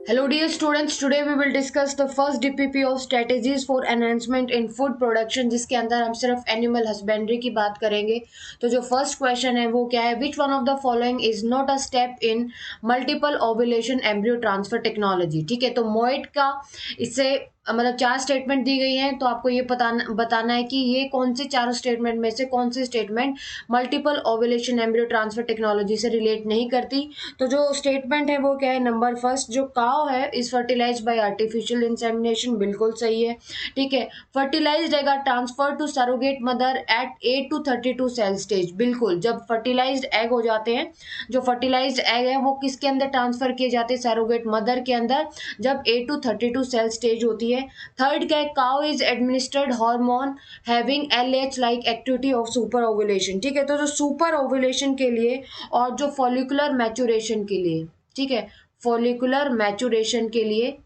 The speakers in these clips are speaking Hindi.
Hello dear students, today we will discuss the first DPP of strategies for enhancement in food production जिसके अंदर हम सिर्फ एनिमल हस्बेंड्री की बात करेंगे। तो जो फर्स्ट क्वेश्चन है वो क्या है, which one of the following is not a step in multiple ovulation embryo transfer technology. ठीक है, तो मोइट का इससे मतलब चार स्टेटमेंट दी गई हैं, तो आपको ये बताना है कि ये कौन से चारों स्टेटमेंट में से कौन सी statement multiple ovulation embryo transfer technology से रिलेट नहीं करती। तो जो स्टेटमेंट है वो क्या है, नंबर फर्स्ट, जो काउ है is fertilize by artificial insemination, बिल्कुल सही है। ठीक है, fertilized egg are transfer to surrogate mother at 8 to 32 cell stage, बिल्कुल। जब फर्टिलाइज्ड एग हो जाते हैं, जो फर्टिलाइज्ड एग है वो किसके अंदर ट्रांसफर किए जाते हैं, सरोगेट मदर के अंदर, जब 8 to 32 सेल स्टेज होती है। थर्ड क्या है, cow is administered hormone having LH like activity of super ovulation. ठीक है, तो जो सुपर ओवुलेशन के लिए और जो फॉलिकुलर मैचुरेशन के लिए, ठीक है, फॉलिकुलर मैचुरेशन के लिए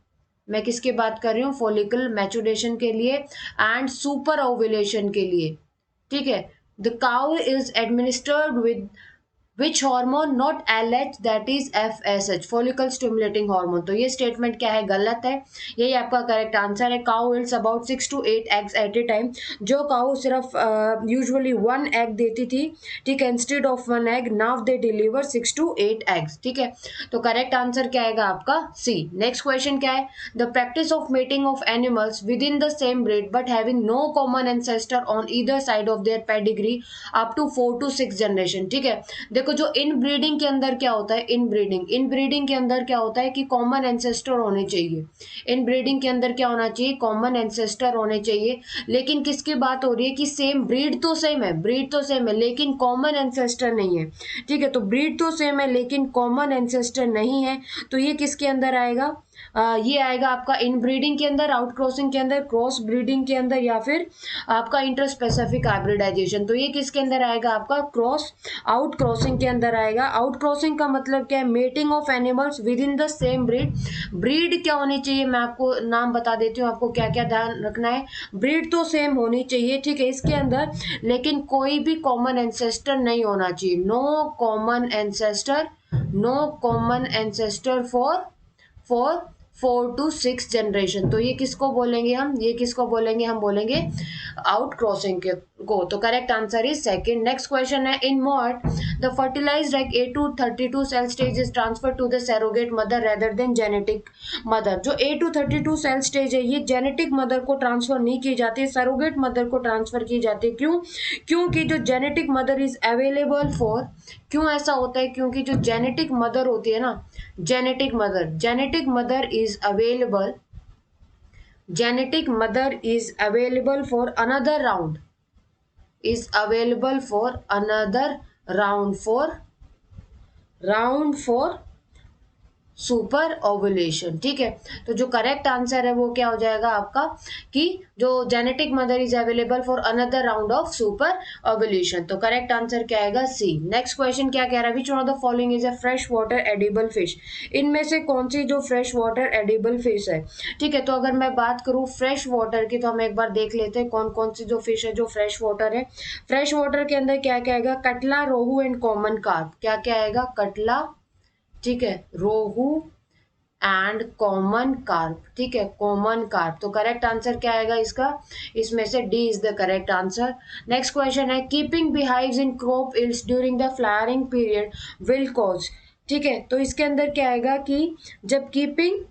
मैं किसकी बात कर रही हूँ, फॉलिकल मैचुरेशन के लिए एंड सुपर ओवुलेशन के लिए। ठीक है, the cow is administered with which hormone, not LH, that is FSH, follicle stimulating hormone. तो ये स्टेटमेंट क्या है, गलत है। यही आपका करेक्ट आंसर है। Cow ills about 6 to 8 eggs eight A time. जो काउ सिर्फ यूजुअली 1 एग देती थी, ठीक है, instead of 1 egg now they deliver 6 to 8 eggs. ठीक है, तो करेक्ट आंसर क्या आएगा आपका सी। नेक्स्ट क्वेश्चन क्या है, the practice of mating of animals within the same breed but having no common ancestor on either side of their pedigree up to 4 to 6 generation. ठीक है, देखो जो इन ब्रीडिंग के अंदर क्या होता है, इन ब्रीडिंग के अंदर क्या होता है कि कॉमन एंसेस्टर होने चाहिए। इन ब्रीडिंग के अंदर क्या होना चाहिए, कॉमन एंसेस्टर होने चाहिए। लेकिन किसकी बात हो रही है कि सेम ब्रीड तो सेम है, ब्रीड तो सेम है लेकिन कॉमन एंसेस्टर नहीं है। ठीक है, तो ब्रीड तो सेम है लेकिन कॉमन एंसेस्टर नहीं है, तो ये किसके अंदर आएगा, ये आएगा आपका इन ब्रीडिंग के अंदर, आउट क्रॉसिंग के अंदर, क्रॉस ब्रीडिंग के अंदर, या फिर आपका इंटरस्पेसिफिक हाइब्रिडाइजेशन। तो ये किसके अंदर आएगा आपका क्रॉस आउट क्रॉसिंग के अंदर आएगा। आउट क्रॉसिंग का मतलब क्या है, mating of animals within the same breed. Breed क्या होनी चाहिए, मैं आपको नाम बता देती हूँ, आपको क्या क्या ध्यान रखना है। ब्रीड तो सेम होनी चाहिए, ठीक है, इसके अंदर, लेकिन कोई भी कॉमन एंसेस्टर नहीं होना चाहिए। No common ancestor, no common ancestor for 4 to 6 generation. तो ये किसको बोलेंगे हम, ये किसको बोलेंगे, हम बोलेंगे आउट क्रॉसिंग के को। तो correct answer is second. Next question है, in mod the fertilized egg 8 to 32 cell stage is transfer to the surrogate mother rather than genetic mother. जो 8 to 32 सेल स्टेज है ये जेनेटिक मदर को ट्रांसफर नहीं की जाती है, सरोगेट मदर को ट्रांसफर की जाती है। क्यों, क्योंकि जो genetic mother is available for, क्यों ऐसा होता है, क्योंकि जो जेनेटिक मदर होती है ना, genetic mother is available, genetic mother is available for another round, is available for another round for super ovulation. ठीक है, तो जो करेक्ट आंसर है वो क्या हो जाएगा आपका, कि जो genetic mother is available for another round of super ovulation. तो करेक्ट आंसर क्या आएगा सी। नेक्स्ट क्वेश्चन क्या कह रहा है, which one of the following is a fresh water edible fish. इनमें से कौन सी जो फ्रेश वाटर एडिबल फिश है। ठीक है, तो अगर मैं बात करूँ फ्रेश वाटर की, तो हम एक बार देख लेते हैं कौन कौन सी जो फिश है जो फ्रेश वाटर है। फ्रेश वाटर के अंदर क्या क्या आएगा, कटला, रोहू एंड कॉमन कार्प। क्या क्या आएगा, कटला, ठीक है, रोहू एंड कॉमन कार्प। ठीक है, कॉमन कार्प। तो करेक्ट आंसर क्या आएगा इसका, इसमें से D is the correct answer. Next question है, keeping beehives in crop fields during the flowering period will cause. ठीक है, तो इसके अंदर क्या आएगा कि जब keeping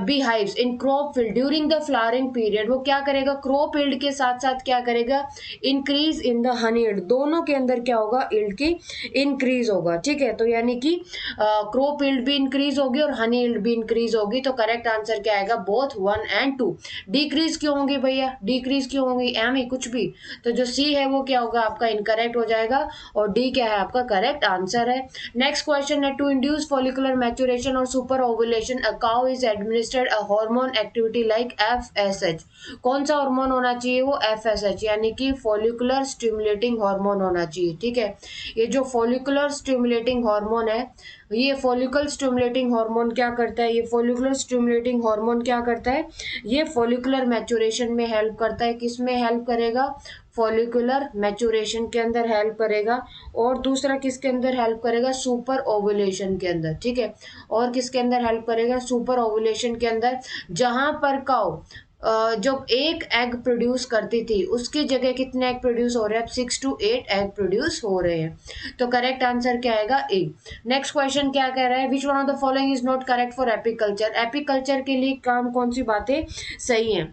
beehives in crop field during the flowering period, वो क्या करेगा, क्रॉप यील्ड के साथ साथ क्या करेगा, increase in the honey yield. दोनों के अंदर क्या होगा, यील्ड की इंक्रीज होगा। ठीक है, तो यानी कि क्रॉप यील्ड भी इंक्रीज होगी और हनी यील्ड भी इंक्रीज होगी। तो करेक्ट आंसर क्या आएगा, बोथ 1 and 2। डिक्रीज क्यों होंगी भैया, डिक्रीज क्यों होंगी, एम ही कुछ भी। तो जो सी है वो क्या होगा आपका इनकरेक्ट हो जाएगा, और डी क्या है आपका करेक्ट आंसर है। नेक्स्ट क्वेश्चन है, टू इंड्यूस फॉलिकुलर मैचुरेशन और super ovulation a cow is administered a hormone activity like FSH। कौन सा हार्मोन होना चाहिए, वो FSH, यानी कि फॉलिकुलर स्टिमुलेटिंग हार्मोन होना चाहिए। ठीक है, ये जो फॉलिकुलर स्टिमुलेटिंग हार्मोन है ये फॉलिकल स्टिमुलेटिंग हार्मोन क्या करता है, ये फॉलिकुलर स्टिमुलेटिंग हार्मोन क्या करता है, ये फॉलिकुलर मैच्योरेशन में हेल्प करता है। किस में हेल्प करेगा, फॉलिकुलर मैच्योरेशन के अंदर हेल्प करेगा। और दूसरा किसके अंदर हेल्प करेगा, सुपर ओवुलेशन के अंदर, ठीक है। और किसके अंदर हेल्प करेगा, सुपर ओवुलेशन के अंदर, जहां पर काउ जब एक एग प्रोड्यूस करती थी उसकी जगह कितने एग प्रोड्यूस हो रहे हैं, अब 6 to 8 एग प्रोड्यूस हो रहे हैं। तो करेक्ट आंसर क्या आएगा, ए। नेक्स्ट क्वेश्चन क्या कह रहा है, which one of the following is not correct for apiculture. Apiculture के लिए कौन सी बातें सही है,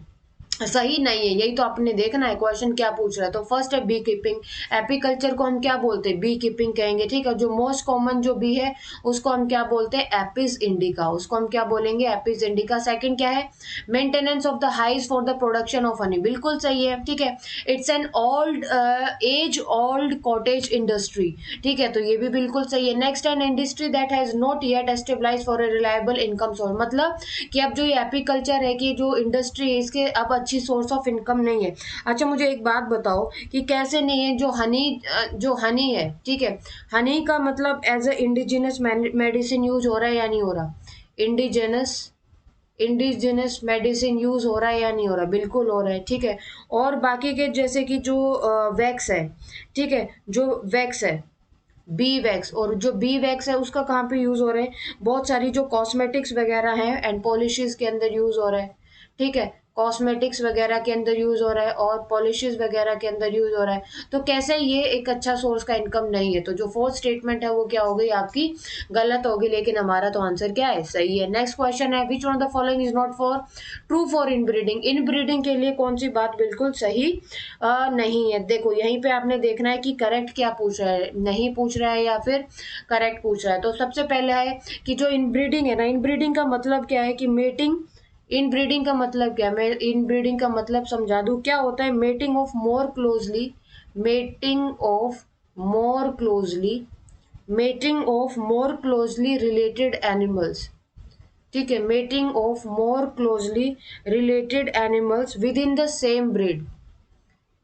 सही नहीं है, यही तो आपने देखना है क्वेश्चन क्या पूछ रहा है। तो फर्स्ट है बी कीपिंग। एपीकल्चर को हम क्या बोलते हैं, बी कीपिंग कहेंगे, ठीक है। जो मोस्ट कॉमन जो बी है उसको हम क्या बोलते हैं, एपिस इंडिका, उसको हम क्या बोलेंगे, एपिस इंडिका। सेकंड क्या है, maintenance of the hives for the production of honey, बिल्कुल सही है, ठीक है। It's an old age old cottage industry, ठीक है, तो ये भी बिल्कुल सही है। Next an industry that has not yet established for a reliable income source, मतलब कि अब जो ये एपीकल्चर है कि जो इंडस्ट्री है इसके अब अच्छी सोर्स ऑफ इनकम नहीं है। अच्छा मुझे एक बात बताओ कि कैसे नहीं है, जो हनी है, ठीक है, हनी का मतलब as a indigenous medicine use हो रहा है या नहीं हो रहा, इंडिजिनस इंडिजिनस मेडिसिन यूज हो रहा है या नहीं हो रहा, बिल्कुल हो रहा है, ठीक है। और बाकी के जैसे कि जो वैक्स है, ठीक है, जो वैक्स है बी वैक्स, और जो बी वैक्स है उसका कहाँ पे यूज हो रहा है, बहुत सारी जो कॉस्मेटिक्स वगैरह हैं एंड पॉलिशेस के अंदर यूज हो रहा है, ठीक है, कॉस्मेटिक्स वगैरह के अंदर यूज हो रहा है और पॉलिशेस वगैरह के अंदर यूज हो रहा है। तो कैसे ये एक अच्छा सोर्स का इनकम नहीं है, तो जो फोर्थ स्टेटमेंट है वो क्या हो गई आपकी, गलत होगी, लेकिन हमारा तो आंसर क्या है, सही है। नेक्स्ट क्वेश्चन है, which one of the following is not for true for inbreeding. Inbreeding के लिए कौन सी बात बिल्कुल सही नहीं है। देखो यहीं पे आपने देखना है कि करेक्ट क्या पूछ रहा है, नहीं पूछ रहा है या फिर करेक्ट पूछ रहा है। तो सबसे पहले है कि जो इनब्रीडिंग है ना, इनब्रीडिंग का मतलब क्या है कि मेटिंग, इनब्रीडिंग का मतलब क्या है, मैं इनब्रीडिंग का मतलब समझा दूं, क्या होता है, mating of more closely, mating of more closely, mating of more closely related animals, ठीक है, mating of more closely related animals within the same breed,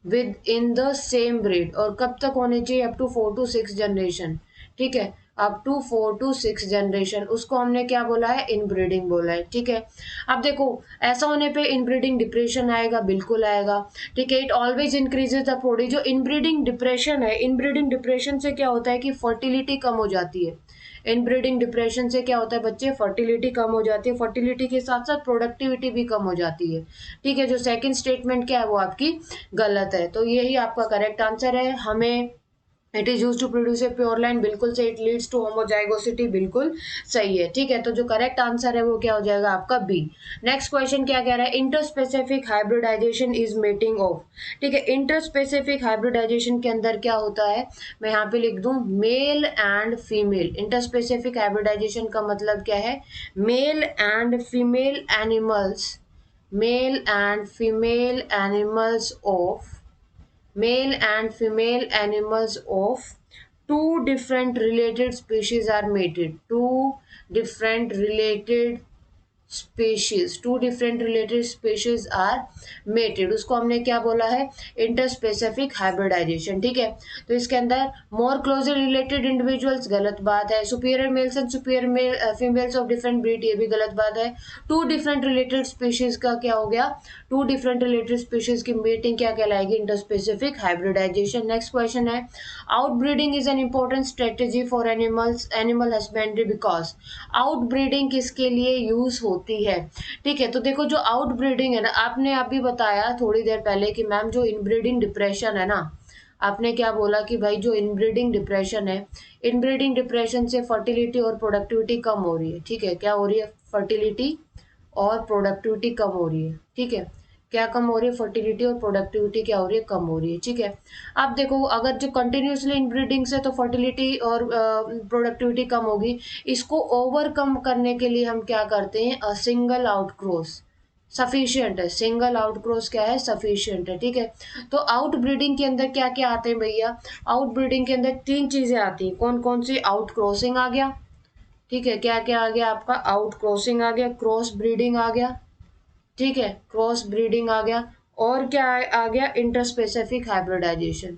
within the same breed, और कब तक होने चाहिए, अप टू 4 to 6 जनरेशन, ठीक है, अप टू 4 to 6 जनरेशन, उसको हमने क्या बोला है, इनब्रीडिंग बोला है, ठीक है। अब देखो ऐसा होने पे इनब्रीडिंग डिप्रेशन आएगा, बिल्कुल आएगा, ठीक है। इट ऑलवेज इंक्रीजेज द प्रोडी, जो इनब्रीडिंग डिप्रेशन है, इनब्रीडिंग डिप्रेशन से क्या होता है कि फर्टिलिटी कम हो जाती है। इनब्रीडिंग डिप्रेशन से क्या होता है बच्चे, फर्टिलिटी कम हो जाती है, फर्टिलिटी के साथ साथ प्रोडक्टिविटी भी कम हो जाती है, ठीक है। जो सेकंड स्टेटमेंट क्या है वो आपकी गलत है, तो यही आपका करेक्ट आंसर है। हमें it is use to produce a pure line, बिल्कुल से, इट लीड्स टू होमोजाइगोसिटी, बिल्कुल सही है, ठीक है। तो जो करेक्ट आंसर है वो क्या हो जाएगा आपका बी। नेक्स्ट क्वेश्चन क्या कह रहा है, interspecific hybridization is mating of, ठीक है। इंटरस्पेसिफिक हाइब्रिडाइजेशन के अंदर क्या होता है, मैं यहाँ पे लिख दूं male and female. Interspecific hybridization का मतलब क्या है, male and female animals, male and female animals of, male and female animals of two different related species are mated, two different related species, two different related species are mated, उसको हमने क्या बोला है, इंटरस्पेसिफिक हाइब्रिडाइजेशन, ठीक है। तो इसके अंदर मोर क्लोजली रिलेटेड इंडिविजुअल्स, गलत बात है। Superior males and superior mail females of different breed, ये भी गलत बात है। टू डिफरेंट रिलेटेड स्पेशीज का क्या हो गया, टू डिफरेंट रिलेटेड स्पेशीज की मेटिंग क्या कहलाएगी, इंटरस्पेसिफिक हाइब्रिडाइजेशन। नेक्स्ट क्वेश्चन है, outbreeding is an important strategy for animals, animal husbandry, because outbreeding किसके लिए यूज होती है, ठीक है। तो देखो जो आउटब्रीडिंग है ना, आपने अभी बताया थोड़ी देर पहले कि मैम जो इनब्रीडिंग डिप्रेशन है ना, आपने क्या बोला कि भाई जो इनब्रीडिंग डिप्रेशन है, इनब्रीडिंग डिप्रेशन से फर्टिलिटी और प्रोडक्टिविटी कम हो रही है, ठीक है, क्या हो रही है, फर्टिलिटी और प्रोडक्टिविटी कम हो रही है, ठीक है, क्या कम हो रही है, फर्टिलिटी और प्रोडक्टिविटी क्या हो रही है, कम हो रही है, ठीक है। अब देखो अगर जो कंटिन्यूसली इनब्रीडिंग से तो फर्टिलिटी और प्रोडक्टिविटी कम होगी, इसको ओवरकम करने के लिए हम क्या करते हैं, अ सिंगल आउटक्रॉस सफिशियंट है, सिंगल आउटक्रॉस क्या है, सफिशियंट है, ठीक है। तो आउट ब्रीडिंग के अंदर क्या क्या आते हैं भैया, आउट ब्रीडिंग के अंदर 3 चीजें आती हैं, कौन कौन सी, आउट क्रॉसिंग आ गया, ठीक है, क्या क्या आ गया आपका, आउट क्रॉसिंग आ गया, क्रॉस ब्रीडिंग आ गया, ठीक है, क्रॉस ब्रीडिंग आ गया, और क्या आ गया, इंटरस्पेसिफिक हाइब्रिडाइजेशन,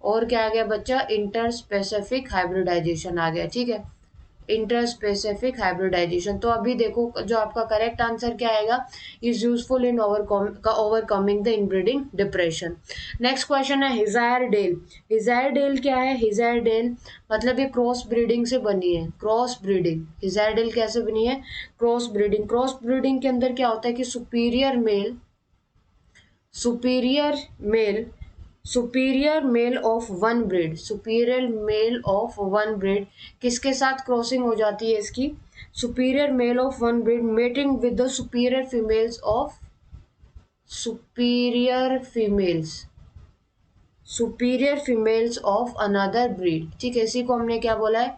और क्या आ गया बच्चा, इंटरस्पेसिफिक हाइब्रिडाइजेशन आ गया, ठीक है। Interspecific hybridization. तो अभी देखो जो आपका करेक्ट आंसर क्या आएगा, is useful in overcoming the inbreeding depression. Next question है हिजायरडेल। हिजायरडेल क्या है? हिजायरडेल मतलब ये क्रॉस ब्रीडिंग से बनी है, क्रॉस ब्रीडिंग। हिजायरडेल कैसे बनी है? Cross breeding. क्रॉस ब्रीडिंग के अंदर क्या होता है कि superior male superior male of one breed, superior male of one breed किसके साथ क्रॉसिंग हो जाती है इसकी? Superior male of one breed mating with the superior females superior females of another breed. ठीक है, इसी को हमने क्या बोला है?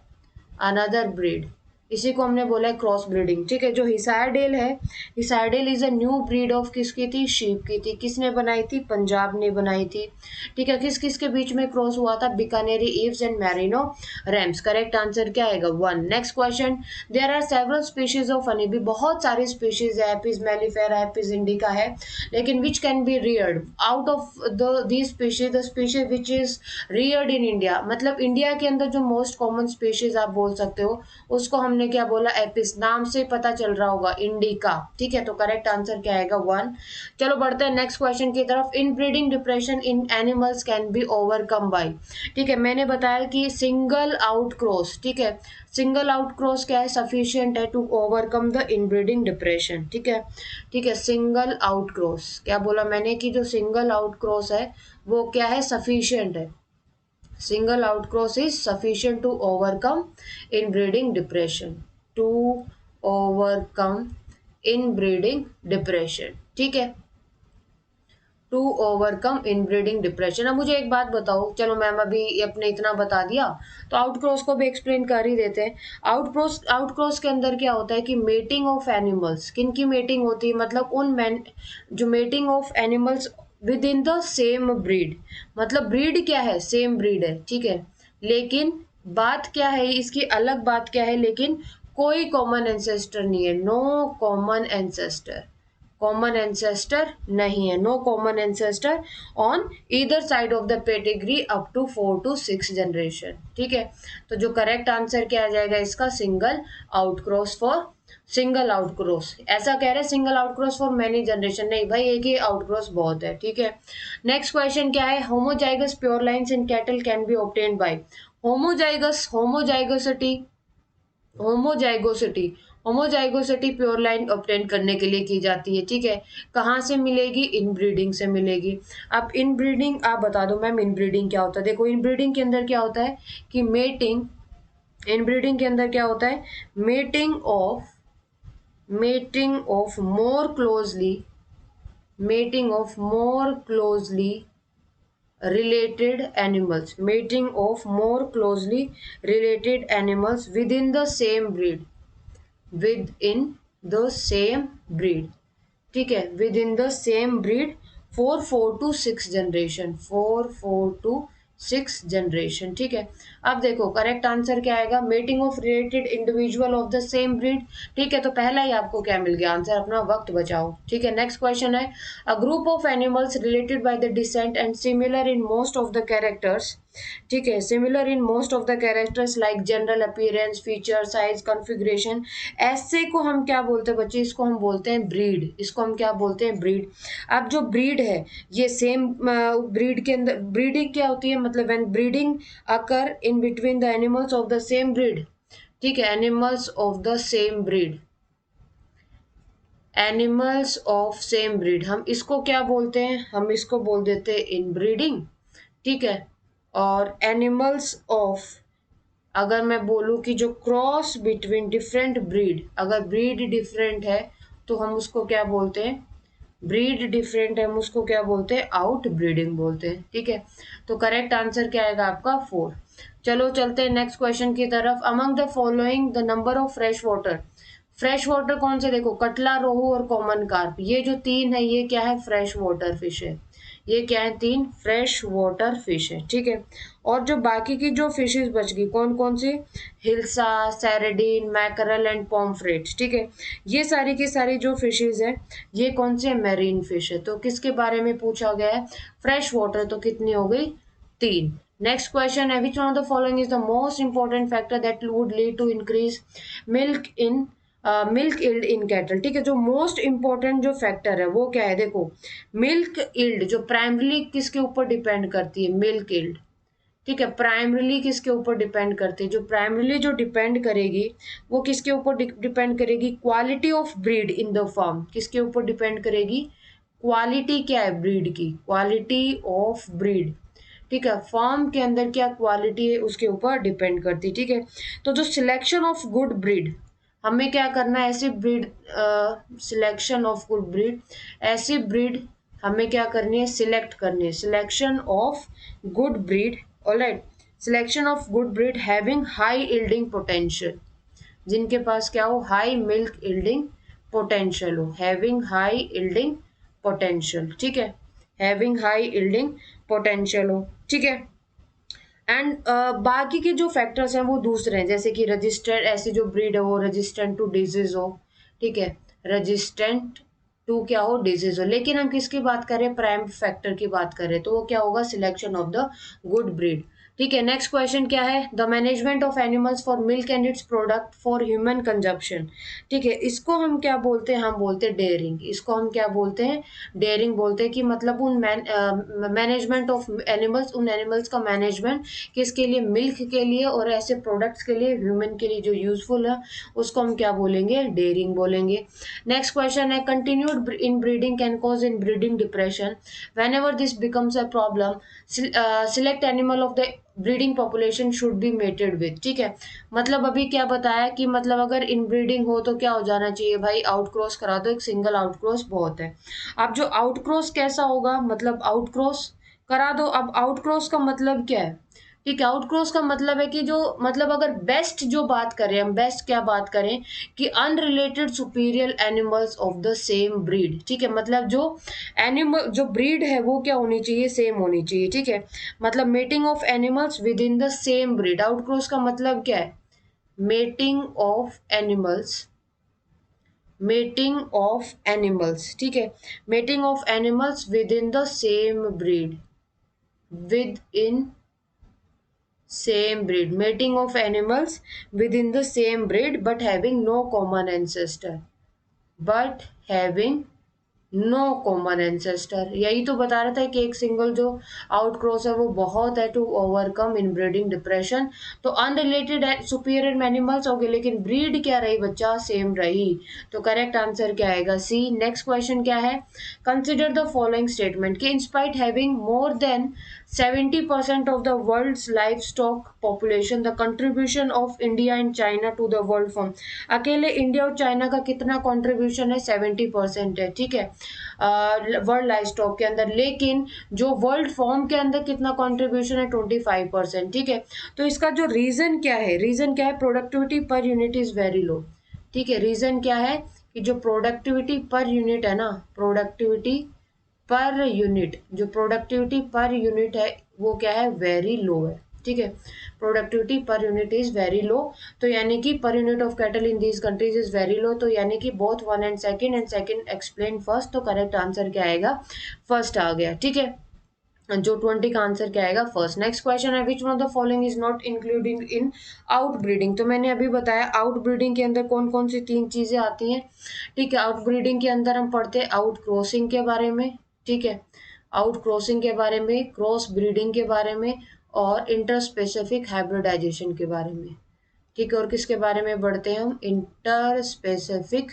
Another breed. इसी को हमने बोला है क्रॉस ब्रीडिंग। ठीक है, जो हिसारडेल है, Hissardale is a new breed of किसकी थी? शीप की थी। किसने बनाई थी? पंजाब ने बनाई थी। ठीक है, किस किस के बीच में क्रॉस हुआ था? Bikaneri ewes and merino rams. Correct answer क्या आएगा? 1। Next question, there are several species of honey bee. बहुत सारी स्पीशीज है, एपिस मेलिफेरा, एपिस इंडिका है, लेकिन which can be Rudyard out of these species, the species which is Rudyard in India. मतलब इंडिया के अंदर जो मोस्ट कॉमन स्पीशीज आप बोल सकते हो उसको हमने क्या बोला? एपिस। नाम से पता चल रहा होगा, इंडिका। ठीक है, तो करेक्ट आंसर क्या आएगा? 1। चलो बढ़ते हैं नेक्स्ट क्वेश्चन की तरफ। इन breeding depression in animals can be overcome bye. ठीक है, मैंने बताया कि सिंगल आउट क्रॉस। ठीक है, सिंगल आउट क्रॉस क्या है? सफिशियंट है to overcome the inbreeding depression. ठीक है, ठीक है, सिंगल आउट क्रॉस क्या बोला मैंने कि जो सिंगल आउट क्रॉस है वो क्या है? सफिशियंट है। Single outcross is sufficient to overcome inbreeding depression. To overcome inbreeding depression. ठीक है, टू ओवरकम इनब्रीडिंग डिप्रेशन। अब मुझे एक बात बताओ, चलो मैम अभी अपने इतना बता दिया तो आउटक्रॉस को भी एक्सप्लेन कर ही देते हैं। आउटक्रॉस के अंदर क्या होता है कि मेटिंग ऑफ एनिमल्स। किन की मेटिंग होती है? मतलब जो mating of animals within the same breed. मतलब ब्रीड क्या है? सेम ब्रीड है। ठीक है, लेकिन बात क्या है इसकी? अलग बात क्या है? लेकिन कोई कॉमन एंसेस्टर नहीं है, no common ancestor. Common ancestor नहीं है, no common ancestor on either side of the pedigree up to 4 to 6 generation. ठीक है, तो जो करेक्ट आंसर क्या आ जाएगा इसका? Single outcross for single outcross. ऐसा कह रहे हैं single outcross for many generation, नहीं भाई, एक ही आउटक्रॉस बहुत है। ठीक है, नेक्स्ट क्वेश्चन क्या है? Homozygous pure lines in cattle can be obtained by. Homozygosity homozygosity homozygosity pure line obtain करने के लिए की जाती है। ठीक है, कहाँ से मिलेगी? इनब्रीडिंग से मिलेगी। अब इनब्रीडिंग आप बता दो मैम, इनब्रीडिंग क्या होता है? देखो इनब्रीडिंग के अंदर क्या होता है कि इनब्रीडिंग के अंदर क्या होता है? Mating of more closely related animals within the same breed। ठीक है, with in the same breed for 4 to 6 generation. ठीक है, अब देखो करेक्ट आंसर क्या आएगा? Mating of related individual of the same breed. ठीक है, तो पहला ही आपको क्या मिल गया आंसर? अपना वक्त बचाओ। ठीक है, नेक्स्ट क्वेश्चन है, a group of animals related by the descent and similar in most of the characters. ठीक है, similar in most of the characters like general appearance, feature, size, configuration. ऐसे को हम क्या बोलते हैं बच्चे? इसको हम बोलते हैं ब्रीड। इसको हम क्या बोलते हैं? ब्रीड। अब जो ब्रीड है ये सेम ब्रीड के अंदर, ब्रीडिंग क्या होती है? मतलब when breeding occur in between the animals of the same breed. ठीक है, एनिमल्स ऑफ सेम ब्रीड हम इसको क्या बोलते हैं? हम इसको बोल देते हैं इनब्रीडिंग। ठीक है, और एनिमल्स ऑफ, अगर मैं बोलूं कि जो क्रॉस बिटवीन डिफरेंट ब्रीड, अगर ब्रीड डिफरेंट है तो हम उसको क्या बोलते हैं? ब्रीड डिफरेंट है हम उसको क्या बोलते हैं? आउट ब्रीडिंग बोलते हैं। ठीक है, तो करेक्ट आंसर क्या आएगा आपका? 4। चलो चलते हैं नेक्स्ट क्वेश्चन की तरफ। Among the following the number of fresh water कौन से? देखो कटला, रोहू और कॉमन कार्प, ये जो 3 है ये क्या है? फ्रेश वाटर फिश है। ये क्या है? 3 फ्रेश वाटर फिश है। ठीक है, और जो बाकी की जो फिशेस बच गई कौन कौन सी? Hilsa, sardine, mackerel and pomfret. ठीक है, ये सारी की सारी जो फिशेस है ये कौन से? मैरीन फिश है। तो किसके बारे में पूछा गया है? फ्रेश वाटर, तो कितनी हो गई? 3। नेक्स्ट क्वेश्चन है which one of the following is the most important factor that would lead to increase milk in milk yield in cattle. ठीक है, जो मोस्ट इंपॉर्टेंट जो फैक्टर है वो क्या है, देखो मिल्क इल्ड जो प्राइमरीली किसके ऊपर डिपेंड करती है, मिल्क इल्ड। ठीक है, प्राइमरीली किसके ऊपर डिपेंड करती है, जो प्राइमरीली जो डिपेंड करेगी वो किसके ऊपर डिपेंड करेगी, quality of breed in the farm. किसके ऊपर डिपेंड करेगी, क्वालिटी क्या है ब्रीड की, क्वालिटी ऑफ ब्रीड। ठीक है, फार्म के अंदर क्या क्वालिटी है उसके ऊपर डिपेंड करती है। ठीक है, तो जो सिलेक्शन ऑफ गुड ब्रीड, हमें क्या करना है, ऐसी breed selection of good breed, ऐसी ब्रीड हमें क्या करनी है, सिलेक्ट करनी है। Selection of good breed, alright, selection of good breed having high yielding potential, जिनके पास क्या हो, हाई मिल्क इल्डिंग पोटेंशियल हो, हैविंग हाई इल्डिंग पोटेंशियल। ठीक है, हैविंग हाई इल्डिंग पोटेंशियल हो। ठीक है, एंड बाकी के जो फैक्टर्स हैं वो दूसरे हैं, जैसे कि रजिस्टेंट, ऐसी जो ब्रीड है वो रजिस्टेंट टू डिजीज हो। ठीक है, रजिस्टेंट टू क्या हो, डिजीज हो। लेकिन हम किसकी बात करें, प्राइम फैक्टर की बात करें, तो वो क्या होगा, selection of the good breed. ठीक है, नेक्स्ट क्वेश्चन क्या है, the management of animals for milk and it's product for human consumption. ठीक है, इसको हम क्या बोलते हैं, हम बोलते हैं डेयरिंग। इसको हम क्या बोलते हैं, डेयरिंग बोलते हैं। कि मतलब उन मैनेजमेंट ऑफ एनिमल्स, उन एनिमल्स का मैनेजमेंट किसके लिए, मिल्क के लिए और ऐसे प्रोडक्ट्स के लिए, ह्यूमन के लिए जो यूजफुल है, उसको हम क्या बोलेंगे, डेयरिंग बोलेंगे। नेक्स्ट क्वेश्चन है, continued inbreeding can cause inbreeding depression whenever this becomes a problem, select animal of the breeding population should be mated with. ठीक है, मतलब अभी क्या बताया कि मतलब अगर इनब्रीडिंग हो तो क्या हो जाना चाहिए भाई, आउटक्रॉस करा दो, एक सिंगल आउटक्रॉस बहुत है। अब जो आउटक्रॉस कैसा होगा, मतलब आउटक्रॉस करा दो। अब आउटक्रॉस का मतलब क्या है, ठीक है, आउटक्रॉस का मतलब है कि जो मतलब अगर बेस्ट जो बात करें हम, बेस्ट क्या बात करें कि unrelated superior animals of the same breed. ठीक है, मतलब जो एनिमल जो ब्रीड है वो क्या होनी चाहिए, सेम होनी चाहिए। ठीक है, मतलब mating of animals within the same breed. Outcross का मतलब क्या है, mating of animals, mating of animals. ठीक है, mating of animals within the same breed, within same breed, mating of animals within the same breed but having no common ancestor, but having no common ancestor. यही तो बता रहा था कि एक सिंगल जो आउटक्रॉस है वो बहुत है to overcome inbreeding depression. तो अनरिलेटेड सुपीरियर एनिमल्स हो गए, लेकिन ब्रीड क्या रही बच्चा, सेम रही। तो करेक्ट आंसर क्या आएगा, सी। नेक्स्ट क्वेश्चन क्या है, कंसिडर द फॉलोइंग स्टेटमेंट कि in spite having more than 70% of the world's livestock population, the contribution of India and China to the world farm। अकेले इंडिया और चाइना का कितना कंट्रीब्यूशन है, 70% है। ठीक है, वर्ल्ड लाइव स्टॉक के अंदर, लेकिन जो वर्ल्ड फॉर्म के अंदर कितना कंट्रीब्यूशन है, 25%। ठीक है, तो इसका जो रीजन क्या है, रीजन क्या है, productivity per unit is very low. ठीक है, रीजन क्या है कि जो प्रोडक्टिविटी पर यूनिट है ना, प्रोडक्टिविटी पर यूनिट, जो प्रोडक्टिविटी पर यूनिट है वो क्या है, वेरी लो है। ठीक है, productivity per unit is very low. तो यानी कि per unit of cattle in these countries is very low. तो यानी कि both one and second explain first. तो करेक्ट आंसर क्या आएगा, फर्स्ट आ गया। ठीक है, जो 20 का आंसर क्या आएगा, फर्स्ट। नेक्स्ट क्वेश्चन है, which one of the following is not including in out breeding. तो मैंने अभी बताया आउट ब्रीडिंग के अंदर कौन कौन सी 3 चीजें आती हैं। ठीक है, आउट ब्रीडिंग के अंदर हम पढ़ते हैं आउट क्रॉसिंग के बारे में। ठीक है, आउट क्रॉसिंग के बारे में, क्रॉस ब्रीडिंग के बारे में, और इंटर स्पेसिफिक हाइब्रिडाइजेशन के बारे में। ठीक है, और किसके बारे में पढ़ते हैं हम, इंटर स्पेसिफिक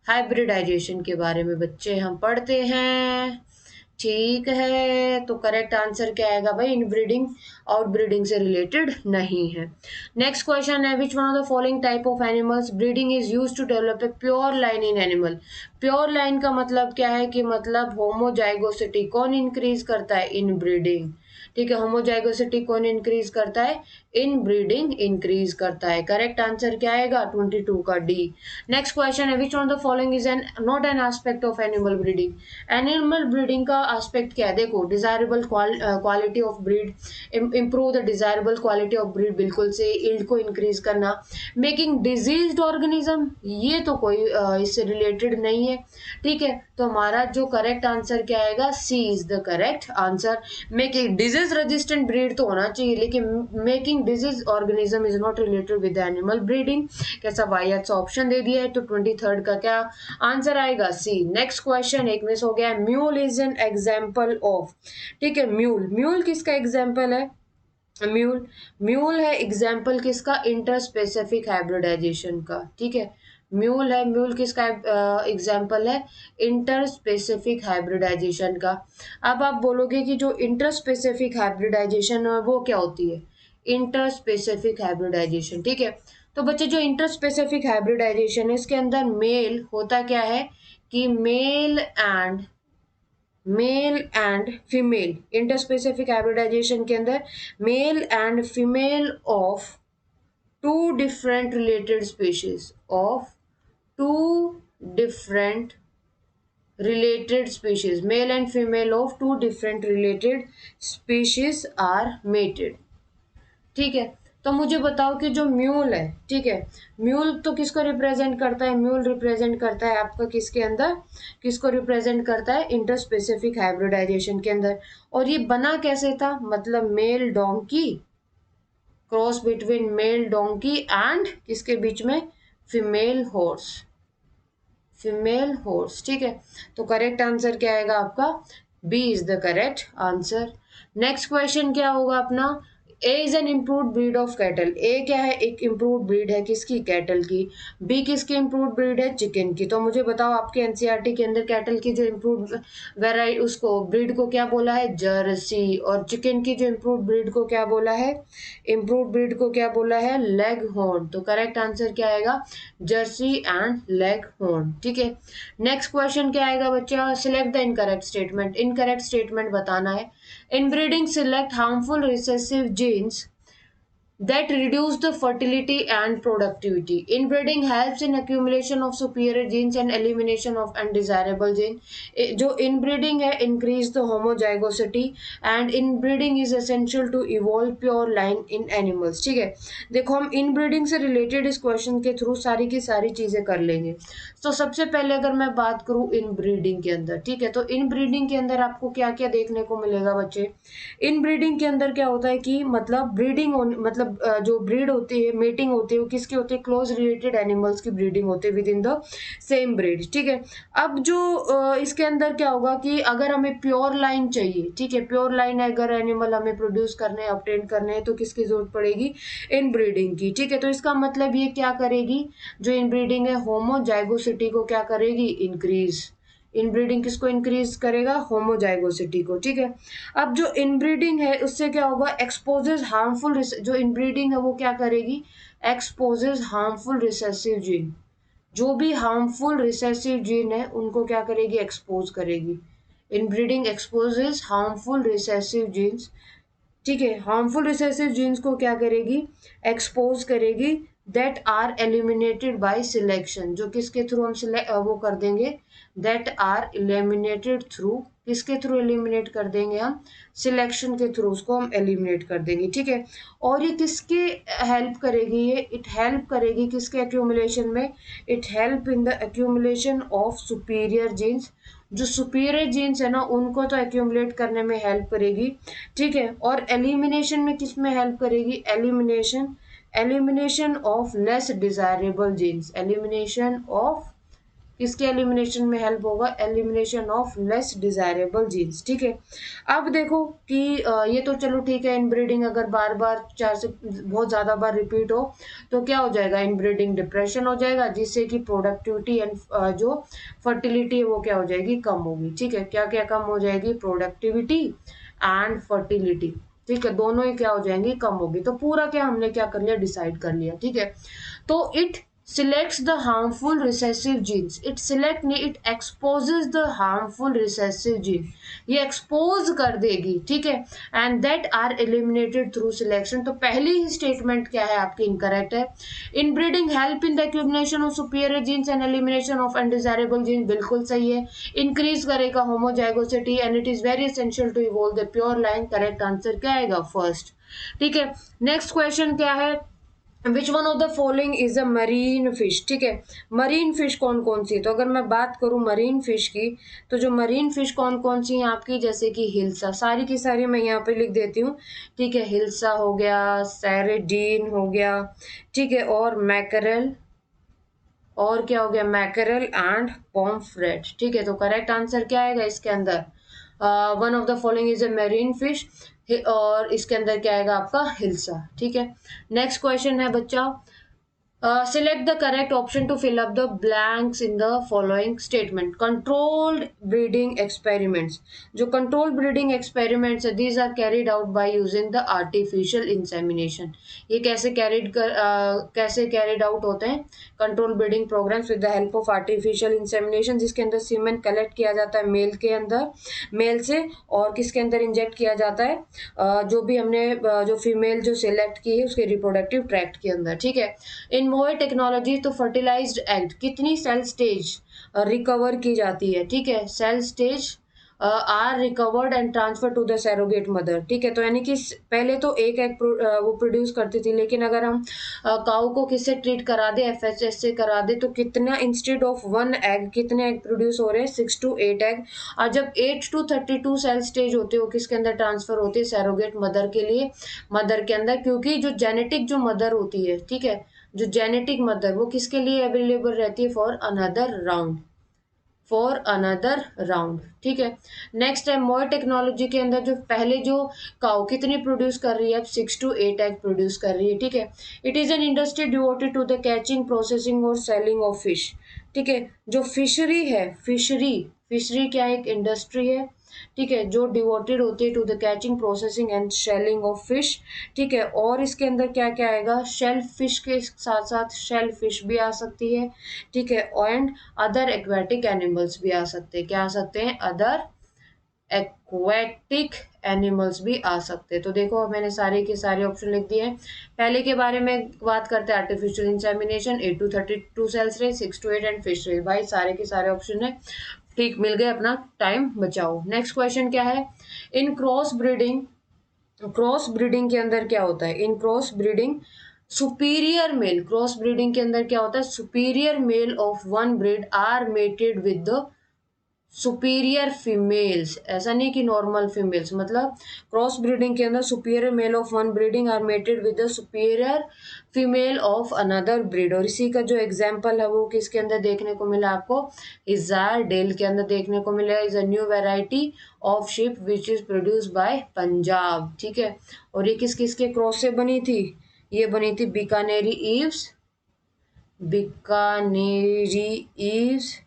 हाइब्रिडाइजेशन के बारे में बच्चे हम पढ़ते हैं। ठीक है, तो करेक्ट आंसर क्या आएगा भाई, इनब्रीडिंग आउट ब्रीडिंग से रिलेटेड नहीं है। नेक्स्ट क्वेश्चन है, which one of the following type of animals breeding is used to develop a pure line in animal. Pure line का मतलब क्या है कि मतलब होमोजाइगोसिटी कौन इंक्रीज करता है, इन ब्रीडिंग। ठीक है, होमोजाइगोसिटी कौन इंक्रीज करता है, इन ब्रीडिंग इंक्रीज करता है। करेक्ट आंसर क्या आएगा 22 का डी। नेक्स्ट क्वेश्चन है which one of the following is an not an aspect of animal breeding. Animal breeding का एस्पेक्ट क्या है, देखो desirable quality of breed, improve the desirable quality of breed, बिल्कुल से ईल्ड को इंक्रीज करना, मेकिंग डिजीज्ड ऑर्गेनिज्म, ये तो कोई इससे रिलेटेड नहीं है। ठीक है, तो हमारा जो करेक्ट आंसर क्या आएगा, C is the correct answer. Making disease resistant breed तो होना चाहिए, लेकिन making disease organism is not related with animal breeding. कैसा वाई अच्छा ऑप्शन दे दिया है, तो 23 का क्या आंसर आएगा, सी। नेक्स्ट क्वेश्चन एक मिस हो गया है, mule is an example of. ठीक है, म्यूल, म्यूल किसका एग्जाम्पल है, म्यूल, म्यूल है एग्जाम्पल किसका, इंटरस्पेसिफिक हाइब्रिडाइजेशन का। ठीक है, म्यूल है, म्यूल किसका एग्जाम्पल है, इंटरस्पेसिफिक हाइब्रिडाइजेशन का। अब आप बोलोगे कि जो इंटरस्पेसिफिक हाइब्रिडाइजेशन है वो क्या होती है, इंटरस्पेसिफिक हाइब्रिडाइजेशन। ठीक है, तो बच्चे जो इंटरस्पेसिफिक हाइब्रिडाइजेशन है इसके अंदर मेल होता क्या है कि male and female, interspecific hybridization के अंदर male and female of two different related species, of two different related species, male and female of two different related species are mated। ठीक है, तो मुझे बताओ कि जो म्यूल है, ठीक है, म्यूल तो किसको रिप्रेजेंट करता है, म्यूल रिप्रेजेंट करता है आपका किसके अंदर, किसको रिप्रेजेंट करता है, इंटरस्पेसिफिक हाइब्रिडाइजेशन के अंदर। और ये बना कैसे था, मतलब mail donkey, cross between mail donkey and किसके बीच में, फीमेल हॉर्स, फीमेल हॉर्स। ठीक है, तो करेक्ट आंसर क्या आएगा आपका, B is the correct answer. Next question क्या होगा अपना, A is an improved breed of cattle. A क्या है, एक इम्प्रूव्ड ब्रीड है किसकी, कैटल की। बी किसकी इम्प्रूव्ड ब्रीड है, चिकन की। तो मुझे बताओ आपके एनसीईआरटी के अंदर कैटल की जो इम्प्रूव्ड वेराइटी उसको ब्रीड को क्या बोला है, जर्सी, और चिकन की जो इम्प्रूव्ड ब्रीड को क्या बोला है, इम्प्रूव्ड ब्रीड को क्या बोला है, लेग हॉर्न। तो करेक्ट आंसर क्या आएगा, जर्सी एंड लेग हॉर्न। ठीक है, नेक्स्ट क्वेश्चन क्या आएगा बच्चा, select the incorrect statement. Incorrect statement बताना है। Inbreeding select harmful recessive genes that reduce the fertility and productivity. Inbreeding helps in accumulation of superior genes and elimination of undesirable genes. जो inbreeding है increase the homozygosity and inbreeding is essential to evolve pure line in animals। ठीक है, देखो हम inbreeding से related इस question के थ्रू सारी की सारी चीजें कर लेंगे। तो सबसे पहले अगर मैं बात करूं inbreeding के अंदर, ठीक है, तो inbreeding के अंदर आपको क्या क्या देखने को मिलेगा बच्चे, इनब्रीडिंग के अंदर क्या होता है कि मतलब ब्रीडिंग मतलब जो ब्रीड होती है, मेटिंग होती है, वो किसकी होती है, क्लोज रिलेटेड एनिमल्स की ब्रीडिंग होती है with in the same breed. ठीक है, अब जो इसके अंदर क्या होगा कि अगर हमें प्योर लाइन चाहिए, ठीक है, प्योर लाइन अगर एनिमल हमें प्रोड्यूस करने ऑब्टेन करने हैं तो किसकी जरूरत पड़ेगी, इन ब्रीडिंग की। ठीक है, तो इसका मतलब ये क्या करेगी, जो इन ब्रीडिंग है होमोजाइगोसिटी को क्या करेगी, इंक्रीज। इनब्रीडिंग किसको इंक्रीज करेगा, होमोजाइगोसिटी को। ठीक है, अब जो इनब्रीडिंग है उससे क्या होगा, एक्सपोजेस हार्मफुल, जो इनब्रीडिंग है वो क्या करेगी, एक्सपोजेस हार्मफुल रिसेसिव जीन, जो भी हार्मफुल रिसेसिव जीन है उनको क्या करेगी, एक्सपोज करेगी। Inbreeding exposes harmful recessive genes. ठीक है, हार्मफुल रिसेसिव जीन्स को क्या करेगी, एक्सपोज करेगी, that are eliminated by selection, जो किसके थ्रू हम वो कर देंगे, दैट आर एलिमिनेटेड थ्रू, किसके थ्रू एलिमिनेट कर देंगे हम, सिलेक्शन के थ्रू उसको हम एलिमिनेट कर देंगे। ठीक है, और ये किसके हेल्प करेगी, ये इट हेल्प करेगी किसके एक्यूमुलेशन में, it help in the accumulation of superior genes, जो सुपीरियर जीन्स है ना उनको तो एक्यूमुलेट करने में हेल्प करेगी। ठीक है, और एलिमिनेशन में किस में हेल्प करेगी, elimination of less desirable genes, elimination of किसके एलिमिनेशन में हेल्प होगा, elimination of less desirable genes. ठीक है, अब देखो कि ये तो चलो ठीक है, इनब्रीडिंग अगर बार बार चार से बहुत ज्यादा बार रिपीट हो तो क्या हो जाएगा, इनब्रीडिंग डिप्रेशन हो जाएगा, जिससे कि प्रोडक्टिविटी एंड जो फर्टिलिटी है वो क्या हो जाएगी, कम होगी। ठीक है, क्या क्या कम हो जाएगी, प्रोडक्टिविटी एंड फर्टिलिटी। ठीक है, दोनों ही क्या हो जाएंगी, कम होगी। तो पूरा क्या हमने क्या कर लिया, डिसाइड कर लिया। ठीक है, तो it selects the harmful recessive genes. It exposes the harmful recessive gene. ये expose कर देगी, ठीक है, and that are eliminated through selection. तो पहली ही statement क्या है आपकी incorrect है. Inbreeding help in the accumulation of superior genes and elimination of undesirable genes, बिल्कुल सही है. Increase करेगा homozygosity and it is very essential to evolve the pure line. Correct answer क्या आएगा? First. ठीक है. Next question क्या है? Which one of the following is a marine fish. ठीक है, मरीन फिश कौन कौन सी है? तो अगर मैं बात करूं मरीन फिश की, तो जो मरीन फिश कौन कौन सी हैं आपकी, जैसे कि हिल्सा, सारी की सारी मैं यहाँ पे लिख देती हूँ. ठीक है, हिल्सा हो गया, सैरेडीन हो गया, ठीक है, और मैकरल, और क्या हो गया, मैकरल एंड पॉम्फ्रेट. ठीक है, तो करेक्ट आंसर क्या आएगा इसके अंदर? One of the following is a marine fish, और इसके अंदर क्या आएगा आपका? हिल्सा. ठीक है, नेक्स्ट क्वेश्चन है बच्चा, select the correct option to fill up the blanks in the following statement. Controlled breeding experiments. जो controlled breeding experiments है, these are carried out by using the artificial insemination. ये कैसे carried out होते हैं? Controlled breeding programs with the help of artificial insemination, जिसके अंदर सीमेन कलेक्ट किया जाता है मेल के अंदर, मेल से, और किसके अंदर इंजेक्ट किया जाता है? जो भी हमने जो फीमेल जो सिलेक्ट की है उसके रिप्रोडक्टिव ट्रैक्ट के अंदर. ठीक है, इन मोए टेक्नोलॉजी तो फर्टिलाइज्ड एग कितनी सेल स्टेज रिकवर की जाती है? ठीक है, cell stage are recovered and transfer to the surrogate mother. ठीक है, तो यानी कि पहले तो एक एग वो प्रोड्यूस करती थी, लेकिन अगर हम काऊ को किससे ट्रीट करा दे, FSH से करा दे, तो कितना इंस्टेड ऑफ 1 एग कितने एग प्रोड्यूस हो रहे हैं? 6 to 8 एग. और जब 8 to 32 सेल स्टेज होते हैं वो किसके अंदर ट्रांसफर होती है? सैरोगेट मदर के लिए, मदर के अंदर, क्योंकि जो जेनेटिक जो मदर होती है, ठीक है, जो जेनेटिक मदर वो किसके लिए अवेलेबल रहती है? For another round, for another round. ठीक है, नेक्स्ट है मोर टेक्नोलॉजी के अंदर जो पहले जो काउ कितनी प्रोड्यूस कर रही है? अब 6 to 8 एग प्रोड्यूस कर रही है. ठीक है, it is an industry devoted to the catching, processing और सेलिंग ऑफ फिश. ठीक है, जो फिशरी है, फिशरी क्या एक इंडस्ट्री है, ठीक है, जो डिवोटेड होती है to the catching, processing and shelling of fish. ठीक है, और इसके अंदर क्या क्या आएगा? शेल फिश के साथ साथ शेल फिश भी आ सकती है. ठीक है, एंड अदर एक्वेटिक एनिमल्स भी आ सकते हैं. क्या आ सकते हैं? अदर एक्वेटिक एनिमल्स भी आ सकते हैं. तो देखो मैंने सारे के सारे ऑप्शन लिख दिए हैं. पहले के बारे में बात करते हैं, आर्टिफिशियल इंसेमिनेशन, 8 to 32 सेल्स रहे, 6 to 8 एंड फिश रहे. भाई सारे के सारे ऑप्शन है, ठीक, मिल गए, अपना टाइम बचाओ. नेक्स्ट क्वेश्चन क्या है? इन क्रॉस ब्रीडिंग के अंदर क्या होता है? In cross breeding superior male, cross breeding के अंदर क्या होता है? Superior male of one breed are mated with the superior females. ऐसा नहीं कि नॉर्मल फीमेल्स, मतलब क्रॉस ब्रीडिंग के अंदर superior male of one breeding are mated with the superior female of another breed. और इसी का जो एग्जांपल है वो किसके अंदर देखने को मिला आपको? इजार डेल के अंदर देखने को मिला. Is a new variety of ship which is produce by Punjab. ठीक है, और ये किस किस के क्रॉस से बनी थी? ये बनी थी Bikaneri ewes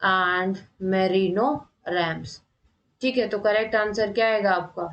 and merino rams. ठीक है, तो करेक्ट आंसर क्या आएगा आपका?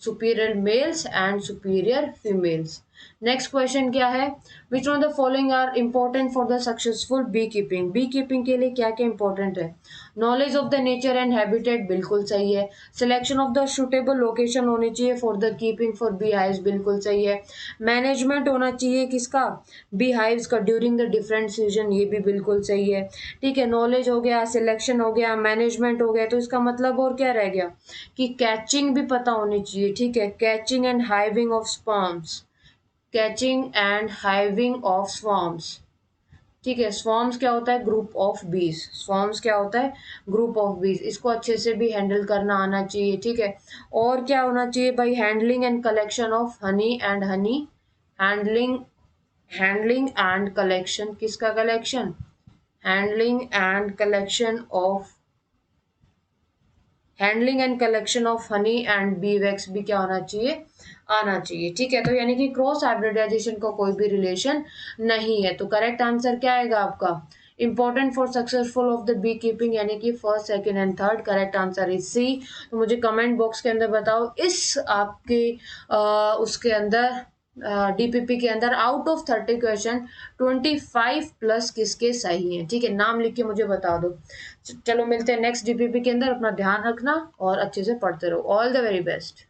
Superior males and superior females. Next question क्या है? Which one of the following are important for the successful beekeeping. Beekeeping के लिए क्या क्या इंपॉर्टेंट है? Knowledge of the nature and habitat, बिल्कुल सही है. Selection of the suitable location होनी चाहिए for the keeping for beehives, बिल्कुल सही है. मैनेजमेंट होना चाहिए किसका? बी हाइव्स का, ड्यूरिंग द डिफरेंट सीजन, ये भी बिल्कुल सही है. ठीक है, नॉलेज हो गया, सिलेक्शन हो गया, मैनेजमेंट हो गया, तो इसका मतलब और क्या रह गया? कि कैचिंग भी पता होनी चाहिए. ठीक है, catching and hiving of sperms, catching and hiving of swarms. ठीक है, स्वॉर्म्स क्या होता है? ग्रुप ऑफ बीज. स्वॉर्म्स क्या होता है? ग्रुप ऑफ बीज. इसको अच्छे से भी हैंडल करना आना चाहिए. ठीक है, और क्या होना चाहिए भाई? Handling and collection of honey and honey, handling and collection, किसका collection? Handling and collection of honey and bee wax भी क्या होना चाहिए? आना चाहिए. ठीक है, तो यानी कि क्रॉस हाइब्रिडाइजेशन का कोई भी रिलेशन नहीं है. तो करेक्ट आंसर क्या आएगा आपका? Important for successful of the beekeeping, यानी कि first, second and third. Correct answer is C. तो मुझे कमेंट बॉक्स के अंदर बताओ इस आपके उसके अंदर डीपीपी के अंदर आउट ऑफ 30 क्वेश्चन 25 प्लस किसके सही हैं, ठीक है, नाम लिख के मुझे बता दो। चलो मिलते हैं नेक्स्ट डीपीपी के अंदर, अपना ध्यान रखना और अच्छे से पढ़ते रहो। All the very best.